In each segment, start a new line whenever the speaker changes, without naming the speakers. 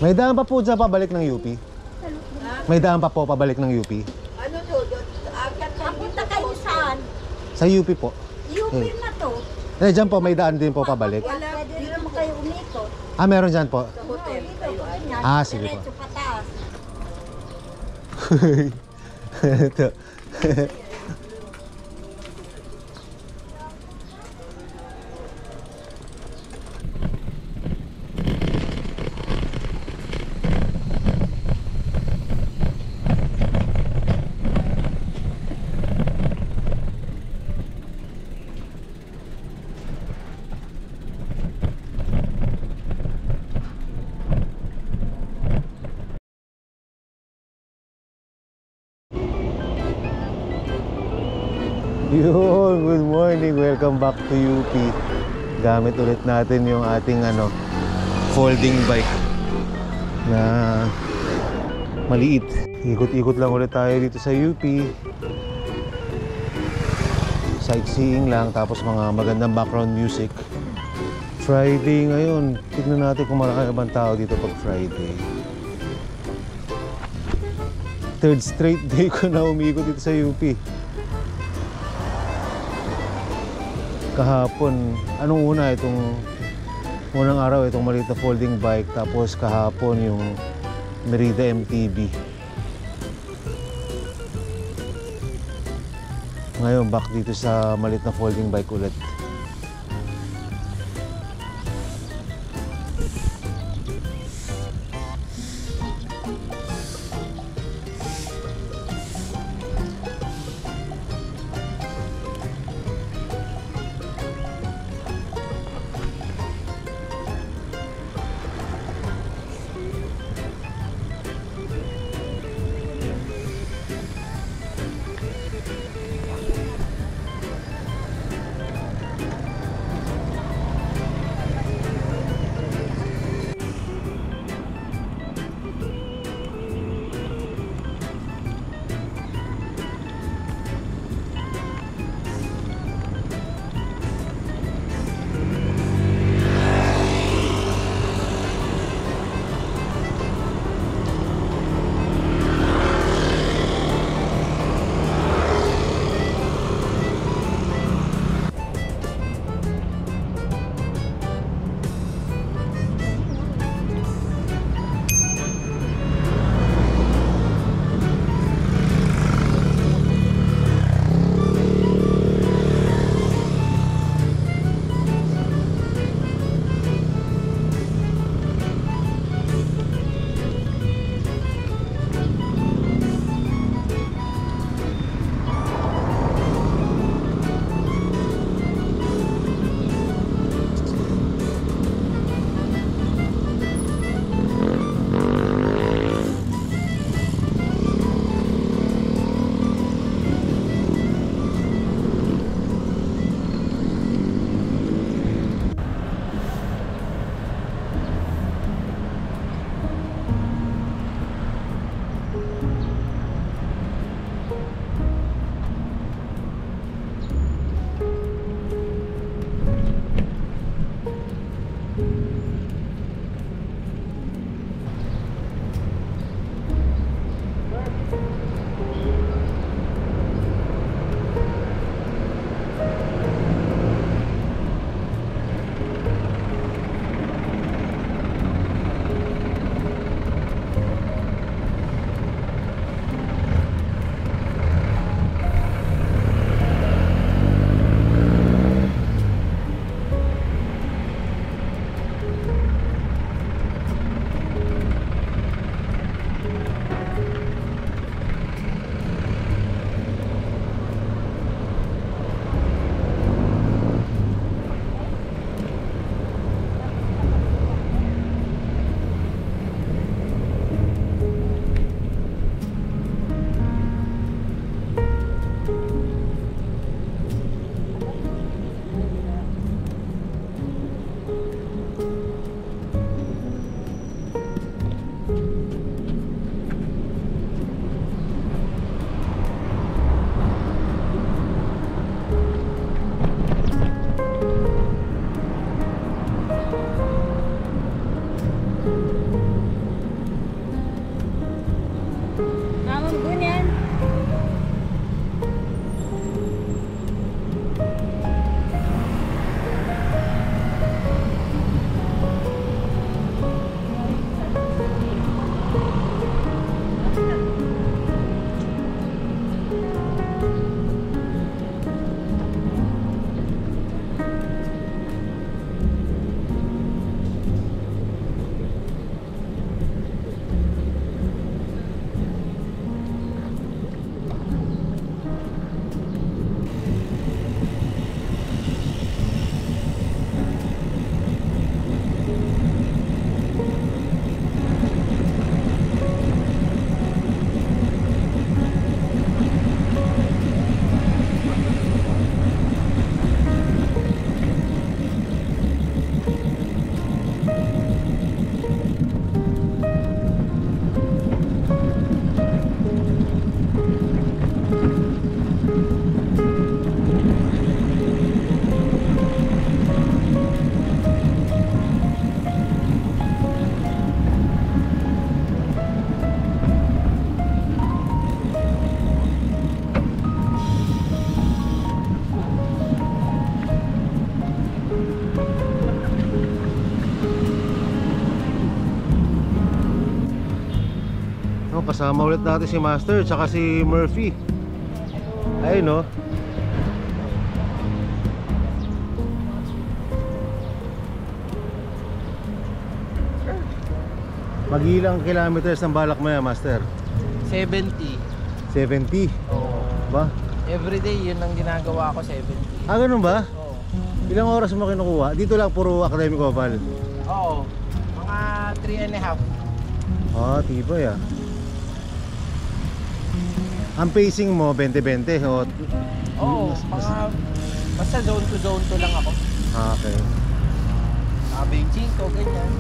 May daan pa po dyan pabalik ng UP? May daan pa po pabalik ng UP?
Ano doon? Papunta kayo saan?
Sa UP po.
UP na to.
Eh, dyan po, may daan din po pabalik.
Wala, pwede naman kayo umikot.
Ah, meron dyan po.
Sa hotel. Dito, ganyan.
Ah, sige po.
Diretso pataas.
Ito. Yun, good morning. Welcome back to UP. Gamit ulit natin yung ating folding bike na maliit. Ikot-ikot lang ulit tayo dito sa UP. Sightseeing lang, tapos mga magandang background music. Friday ngayon. Tignan natin kung marami bang tao dito pag Friday. Third straight day ko na umiikot dito sa UP. Kahapon, anong una? Itong unang araw, itong maliit na folding bike. Tapos kahapon yung Merida MTB. Ngayon, back dito sa maliit na folding bike ulit. Oh, kasama ulit natin si Master tsaka si Murphy. Ayun no. Magilang kilometers ang balak mo yan, Master?
70.
70?
Oo.
Ba?
Everyday, yun ang ginagawa ko, 70.
Ah, ganun ba?
Oo.
Ilang oras mo kinukuha? Dito lang puro academic oval.
Oo. Mga 3.5.
Ah, tibay ah. Ang pacing mo, 20-20 o...
Oo. Basta zone to zone to lang ako.
Ah, okay.
Mga 25, ganyan.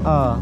Ah.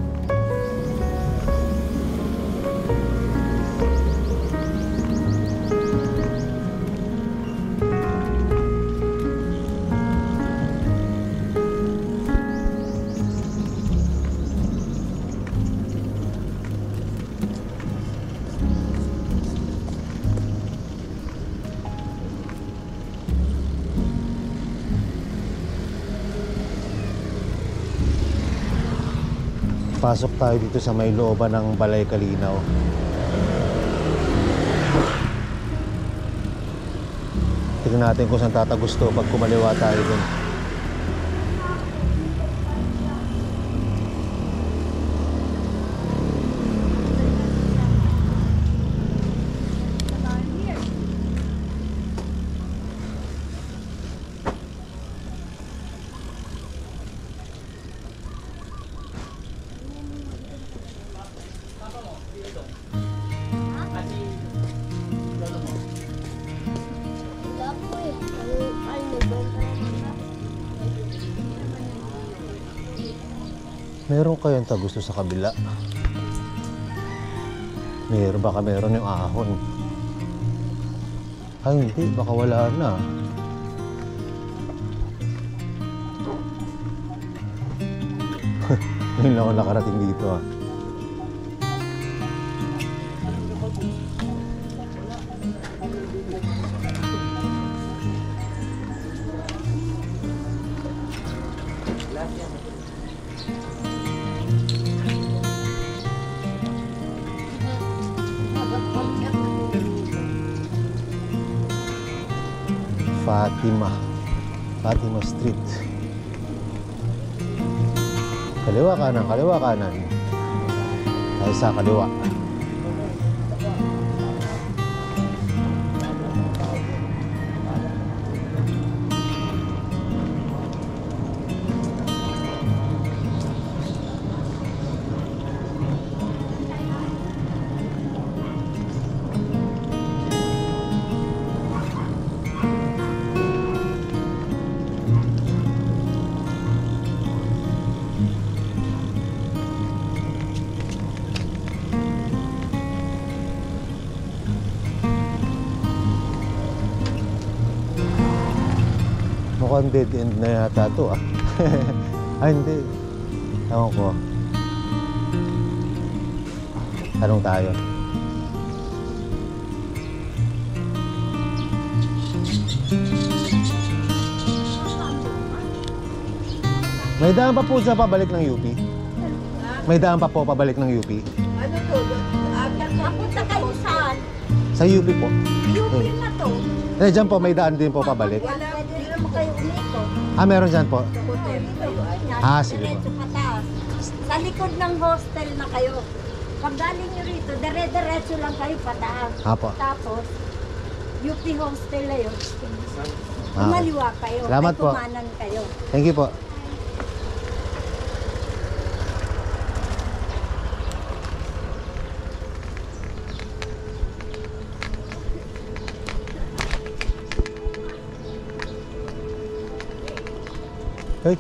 Pasok tayo dito sa may looban ng Balay Kalinaw. Tingnan natin kung saan tatagusto pag kumaliwa tayo dun. Meron kayong tagusto sa kabila? Baka meron yung ahon. Ay hindi, baka wala na. Ngayon lang ako nakarating dito ah. Fatima Street. Kaliwa kanan, kaliwa kanan. Tayo sa kaliwa. Mukhang dead end na yata ito ah. Ay hindi. Ewan ko. Tanong tayo. May daan pa po sa pabalik ng UP? May daan pa po pabalik ng UP?
Ano to? Kapunta kayo saan?
Sa UP po.
UP na to.
Eh, dyan po, may daan din po pabalik.
Wala, hindi naman kayo umiko.
Ah, meron dyan po.
Sa hotel kayo.
Ah, sige po.
Diretso pataas. Sa likod ng hostel na kayo. Pag galing nyo rito, dire-diretso lang kayo pataas.
Apo.
Tapos, UP hostel na yun.
Ah,
Kumaliwa kayo.
Salamat
May
po.
kumanan kayo.
Thank you po. Hey.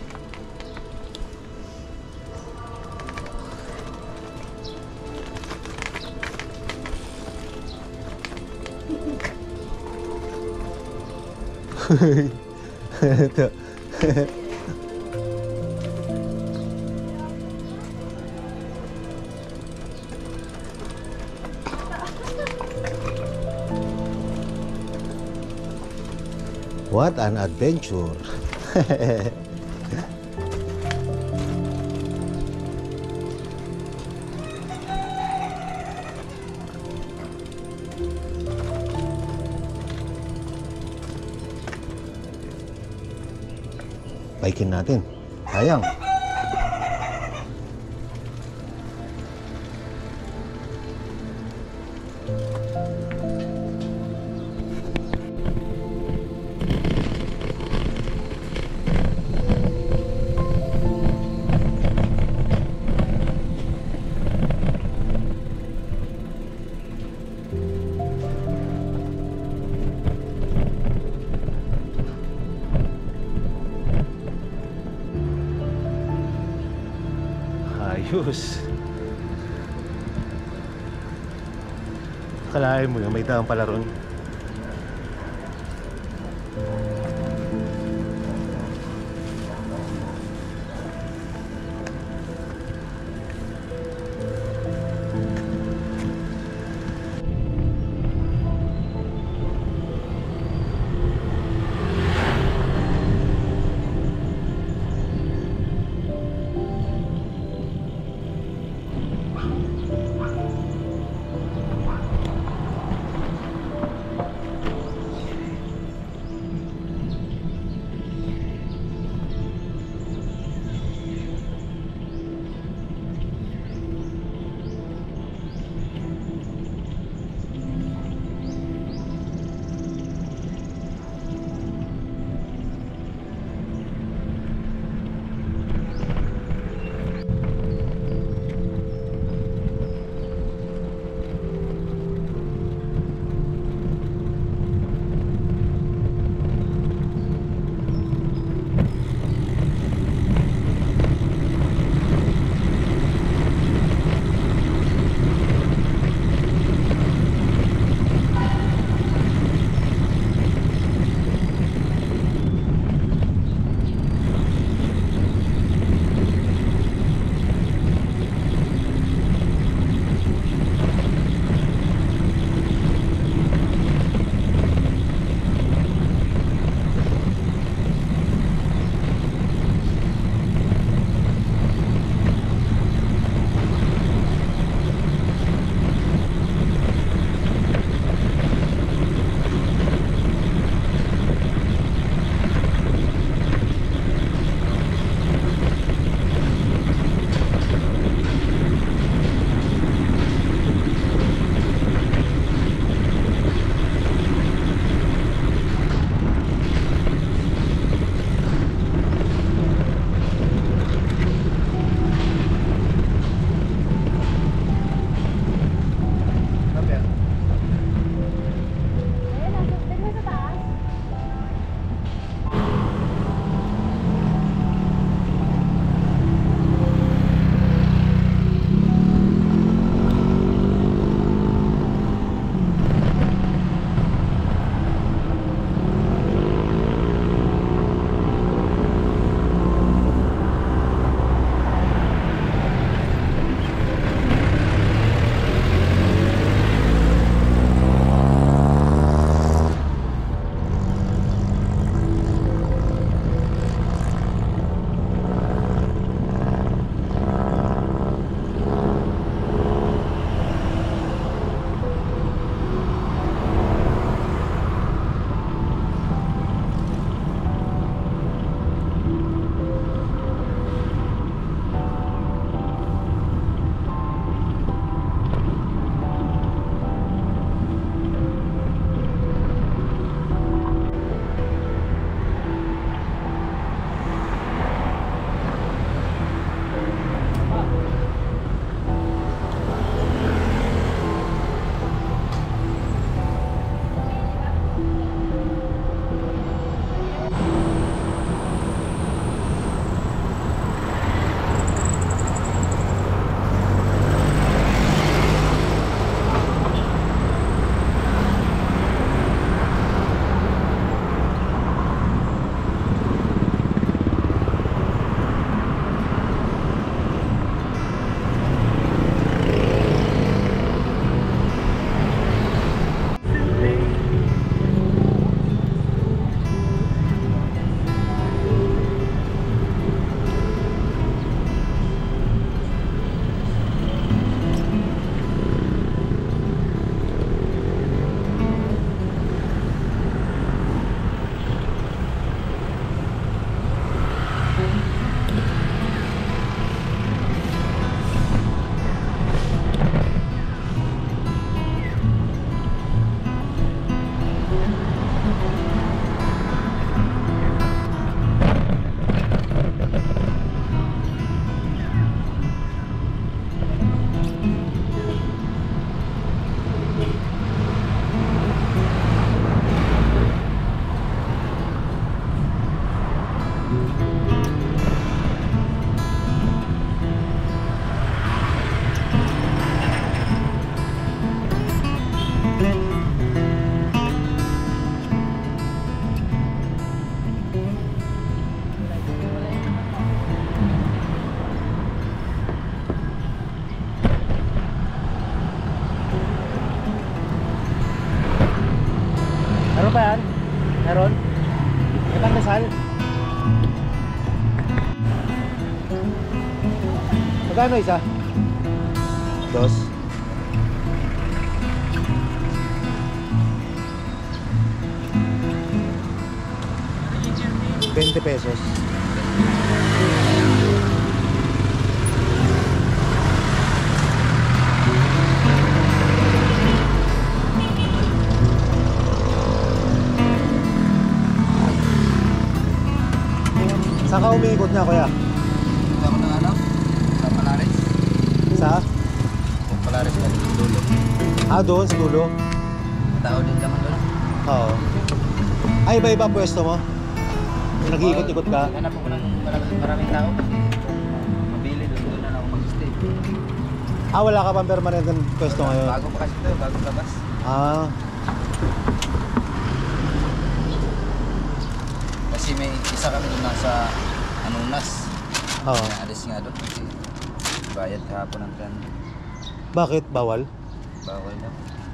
Ito. What an adventure! Baikin natin. Sayang. Ayos. Kalahin mo yun, may daan pala ron.
Meron ba yan? Meron? May pandesal? Magkano isa?
Dos. ₱20. Saan ka umiikot niya, kuya?
Ito ako ng ano? Sa Palares.
Sa?
Sa Palares na dulo.
Ah, doon sa dulo?
Tao din naman doon.
Oo. Ay, iba-iba ang pwesto mo? Nag-iikot-ikot ka?
Hanap ako ng maraming tao. Mabili doon na ako mag-stay.
Ah, wala ka pang permanent ng pwesto ngayon?
Bago pa kasi ito, bago labas.
Ah,
Kasi may isa kami doon nasa Anunas.
oo.
Alis nga doon kasi bayad kahapon ng kan.
Bakit? Bawal?
Bawal na.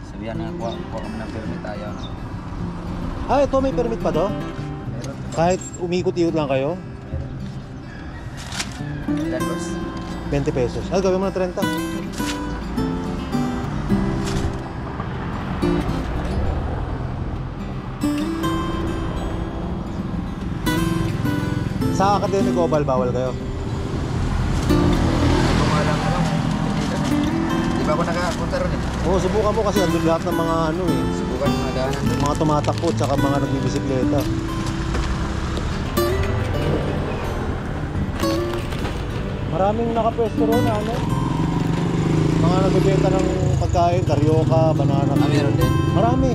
Sabihan na kuha kami ng permit, ayaw na.
Ah, ito may permit pa to?
Meron.
Kahit umikot-ikot lang kayo?
Meron. Ilan boss?
₱20. Ah, gawin mo na 30. Sa Academic Oval, bawal kayo?
Kumalang ano. Di ba ako nakapunta ron eh?
Oo, subukan mo kasi andun lahat ng mga ano eh.
Subukan mo nagaanan doon.
Mga tumatakbo at saka mga nagbibisikleta. Maraming nakapwesto ron na ano. Mga nagbibenta ng pagkain, karyoka, banana.
Ah, meron din.
Marami.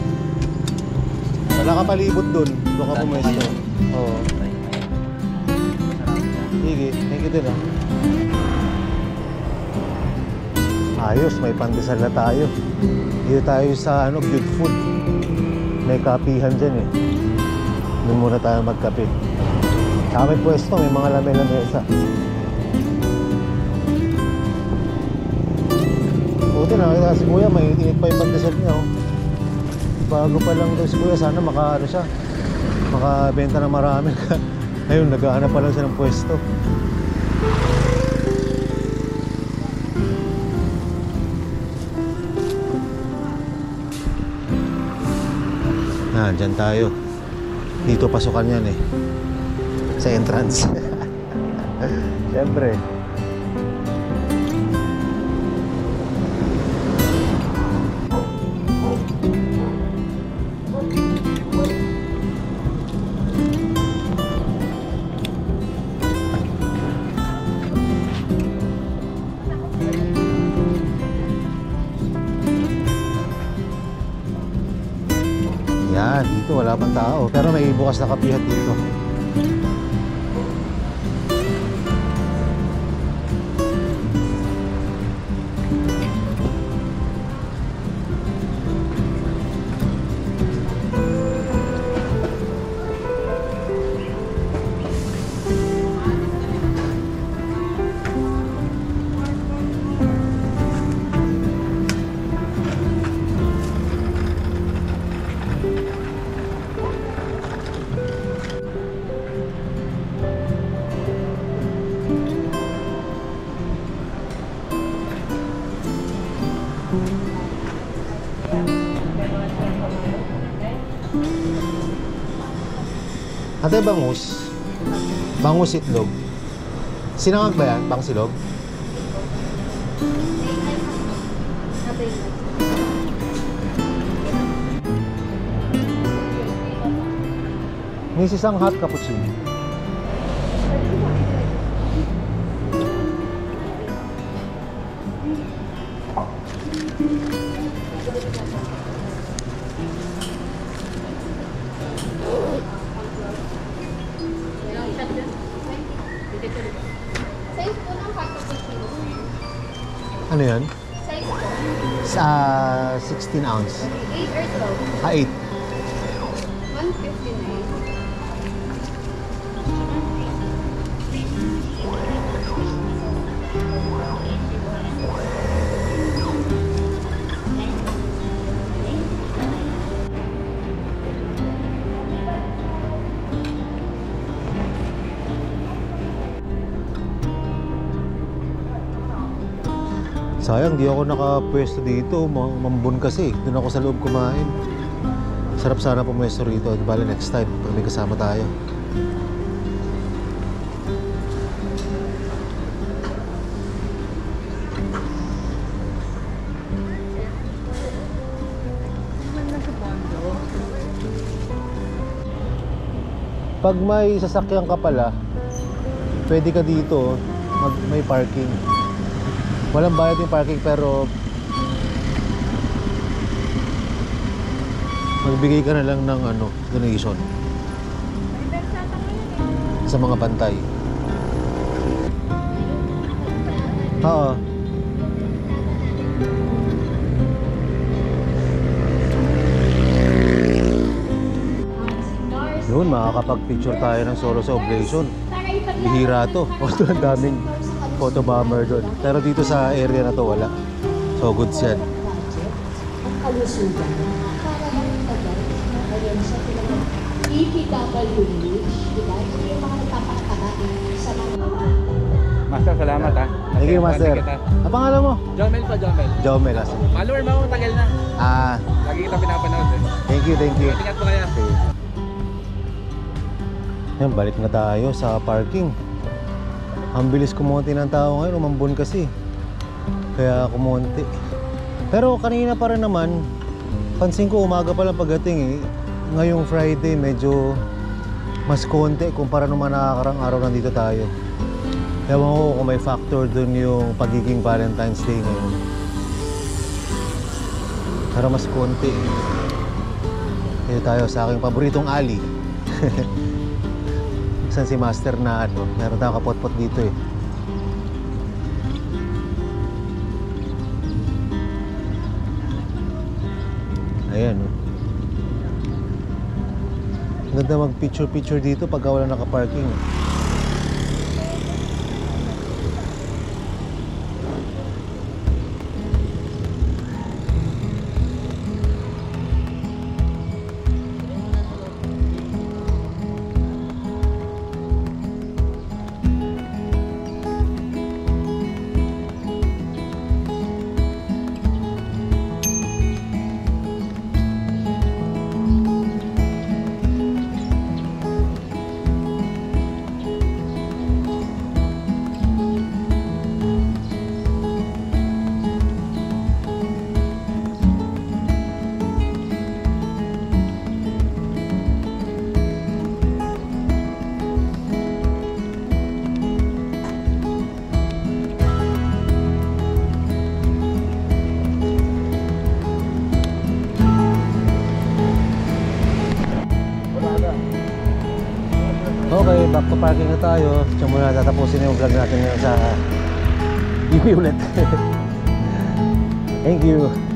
Wala ka palibot dun. Doon ka pumwesto. Oo. Sige, thank you din ah. Ayos, may pandesal na tayo. Dito tayo sa ano, good food. May kapihan dyan eh. Doon muna tayo magkape. Saka may pwesto, may mga lamesa. Buti nakakita si Kuya, may init pa yung pandesal niya oh. Bago pa lang daw si Kuya, sana maka ano siya, makabenta ng marami. Ayun, naghahanap pa lang siya ng pwesto. Dyan tayo. Dito pasukan yan eh. Sa entrance. Siyempre. Yan, dito wala pang tao. Pero may bukas na kapihat dito. Ate, bangus. Bangus itlog. Sinangag ba yan? Bangsilog? Misis ang hot cappuccino.
Size po ng hot cappuccino.
Ano yan?
Size po.
Sa 16 ounce.
8 or 12.
Ah, 8.
159.
Sayang, di ako nakapwesto dito. Mambun kasi. Doon ako sa loob kumain. Sarap sana pumwesto rito. Di bale next time, pag may kasama tayo. Pag may sasakyan ka pala, pwede ka dito may parking. Walang bayad yung parking pero magbigay ka na lang ng donation sa mga bantay. Oo. Yun, makakapag-picture tayo ng solo sa Oblation. Bihira to. Although ang daming photo bomber doon. Pero dito sa area na to wala. So goods yan.
Ang kalusugan para lang tagal ngayon sa EPWH, di ba? Ito yung mga nagpapakatama sa mga
Master, salamat ha.
Thank you, Master. Ang pangalan mo?
Jomel po, Jomel.
Jomel.
Follower mo ako, tagal na. Lagi kita pinapanood eh.
Thank you, thank you.
Ingat po kaya.
Okay. Yan, balik na tayo sa parking. Ang bilis kumonti ng tao ngayon, umambon kasi. Kaya kumonti. Pero kanina pa rin naman, pansin ko umaga pa lang pagdating eh. Ngayong Friday medyo mas konti kumpara nung mga nakakarang araw nandito tayo. Ewan ko kung may factor dun yung pagiging Valentine's Day ngayon. Pero mas konti. Dito tayo sa aking paboritong alley. Saan si Master na meron tayong kapot-pot dito eh. Ayan Ganda mag-picture-picture dito pagka wala nakaparking. Okay, back to parking na tayo. Diyan muna tatapusin yung vlog natin ngayon sa UP ulit. Thank you.